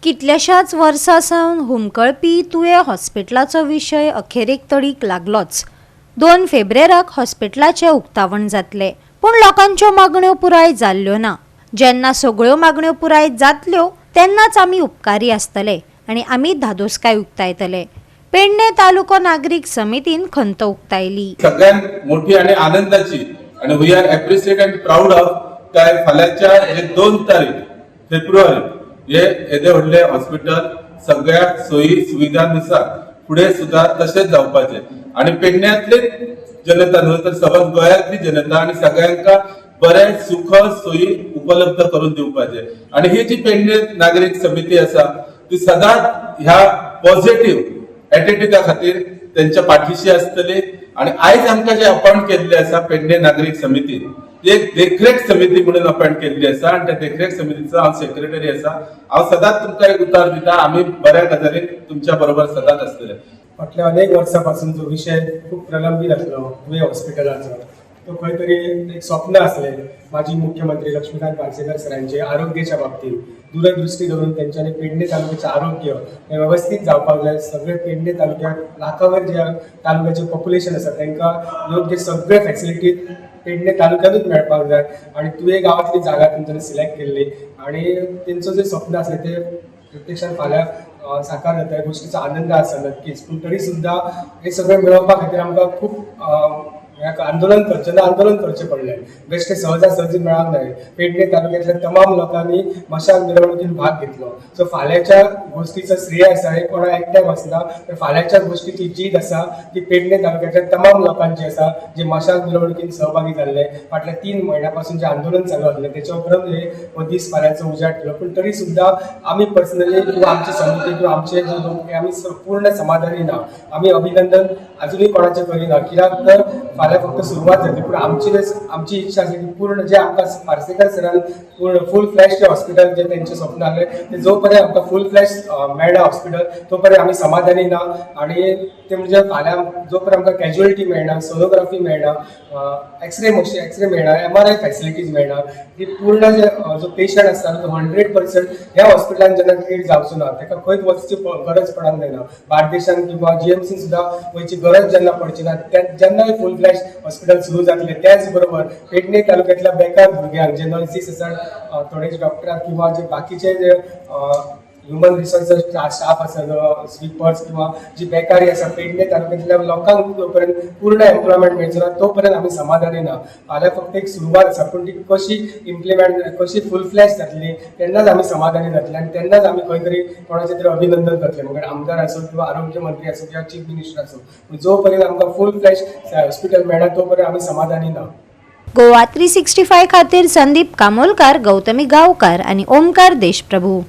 कितल्याशाच वर्सां सावन हुमकळपी तुये हॉस्पिटलाचो विशय अखेरेक तडीक लागलोच। 2 फेब्रेराक हॉस्पिटलाचें उक्तावण जातलें, पूण लोकांच्यो मागण्यो पुराय जाल्ल्यो ना। जेन्ना सगळ्यो मागण्यो पुराय जातल्यो तेन्नाच आमी उपकारी आसतले आनी आमी धादोसकाय उक्तायतले। पेडणे तालुको नागरीक समितीन खंत उक्तायली। सगळ्यात मोठी आणि आनंदाची आणि we are appreciate and proud of काय फाल्याच्या 2 तारीख फेब्रुवारी हे येदे व्हडले हॉस्पिटल सगळ्या सोयी सुविधांनुसार पुढे सुद्धा तसेच जावपाचे आणि पेडण्यातली जनता न्हय तर सबंद गोंयांतली जनता आणि सगळ्यांका बरे सुख सोयी उपलब्ध करून दिवपाचे। आणि ही जी पेडणे नागरिक समिती आसा ती सदांच ह्या पॉझिटिव्ह एटिट्यूडा खातीर त्यांच्या पाठीशी असतली। आणि आयज आमकां जे अपॉइंट केल्ले आसा पेडणे नागरिक समिती एक देखरेख समिती म्हणून अपॉइंट केल्ली आसा आणि त्या देखरेख समितीचो हांव सेक्रेटरी आसा। हांव सदांच तुमकां एक उतर दिता, आमी बऱ्या गजालीन तुमच्या बरोबर सदांच आसतले। फाटल्या अनेक वर्सांपासून जो विषय खूप प्रलंबित आसलो तुवें हॉस्पिटलाचो, तो खंय तरी एक स्वप्न आसलें माजी मुख्यमंत्री लक्ष्मीकांत पार्सेकर सरांचे आरोग्याच्या बाबतीत दूरदृष्टी धरून त्यांच्यानी पेडणे तालुक्याचे आरोग्य हे व्यवस्थित जावपाक जाय। सगळे पेडणे तालुक्यात लाखावर जे तालुक्याचे पॉप्युलेशन आसा तांकां योग्य सगळे फॅसिलिटी पेडणे तालुक्यातूच मेळपाक जाय आणि तुवें गांवांतली जागा तेंच्यांनी सिलेक्ट केल्ली आणि तेंचो जे स्वप्न आसलें ते प्रत्यक्षात फाल्यां साकार जाता। ह्या गोष्टीचो आनंद आसा नक्कीच, पूण तरी सुद्दां हे सगळें मेळोवपा खातीर आमकां खूप आंदोलन करचें पडलें। बेश्टें सहजासहजी मेळाक ना। पेडणे तालुक्यातल्या तमाम लोकांनी मशाल मिरवणुकीत भाग घेतलो। सो फाल्यांच्या गोष्टीचो श्रेय आसा हे कोणा एकट्याक वचना, तर फाल्यांच्या गोष्टीची जीद आसा ती पेडणे तालुक्यातल्या तमाम लोकांची आसा जे मशाल मिरवणुकीत सहभागी जाल्ले। फाटल्या 3 म्हयन्यापासून जे आंदोलन चालू आसलें त्याच्या उपरांत हो दीस फाल्यांचो उजाड केलो। पूण तरी सुद्दां आमी पर्सनली किंवा आमची समिती किंवा आमचे जे लोक आमी पूर्ण समाधानी ना। आमी अभिनंदन अजूनही कोणाचें करिना, कित्याक तर फाल्यां फक्त सुरवात जातली, पूण आमची इच्छा आसा की पूर्ण जे आमकां पार्सेकर सरान पूर्ण फूल फ्लॅश हॉस्पिटल जे तेंचे स्वप्न आसलें ते जो पर्यंत आमकां फूल फ्लॅश मेळना हॉस्पिटल तो पर्यंत आमी समाधानी ना। आणि ते म्हणजे फाल्यां जो पर्यंत आमकां कॅज्युअलिटी मेळना, सोनोग्राफी मेळना, एक्सरे मेळना, MRI फॅसिलिटीज मेळना, ती पूर्ण जो पेशंट आसता तो 100% ह्या हॉस्पिटलान जेन्ना ट्रीट जावचो ना ताका खंयच वचची गरज पडक जायना। बार्देशान किंवा GMC सुद्दां वयची गरज जेन्ना पडची ना, जेन्ना फूल फ्लॅश हॉस्पिटल सुरू जातले त्याच बरोबर पेडणे तालुक्यातल्या बेकार भुरग्यांक जे नर्सीस आसात, थोडे डॉक्टर किंवा जे बाकीचे जे ह्युमन रिसोर्स स्टाफ आसा, स्वीपर्स किंवा जी बेकारी आसा पेडणे तालुक्यातल्या लोकांक जोपर्यंत पूर्ण एम्प्लॉयमेंट मेळचो ना तोपर्यंत आमी समाधानी ना। फाल्यां फक्त एक सुरवात आसा, पूण ती कशी इम्प्लिमेंट कशी फूल फ्लॅश जातली तेन्नाच आमी समाधानी जातले आणि तेन्नाच आमी खंय तरी कोणाचें तरी अभिनंदन करतले, मग आमदार आसूं किंवा आरोग्य मंत्री आसूं किंवा चीफ मिनिस्टर आसूं। पूण जो पर्यंत आमकां फूल फ्लॅश हॉस्पिटल मेळना तो पर्यंत आमी समाधानी ना। गोवा 365 खातीर संदीप कामोलकार, गौतमी गांवकार आणि ओमकार देशप्रभू।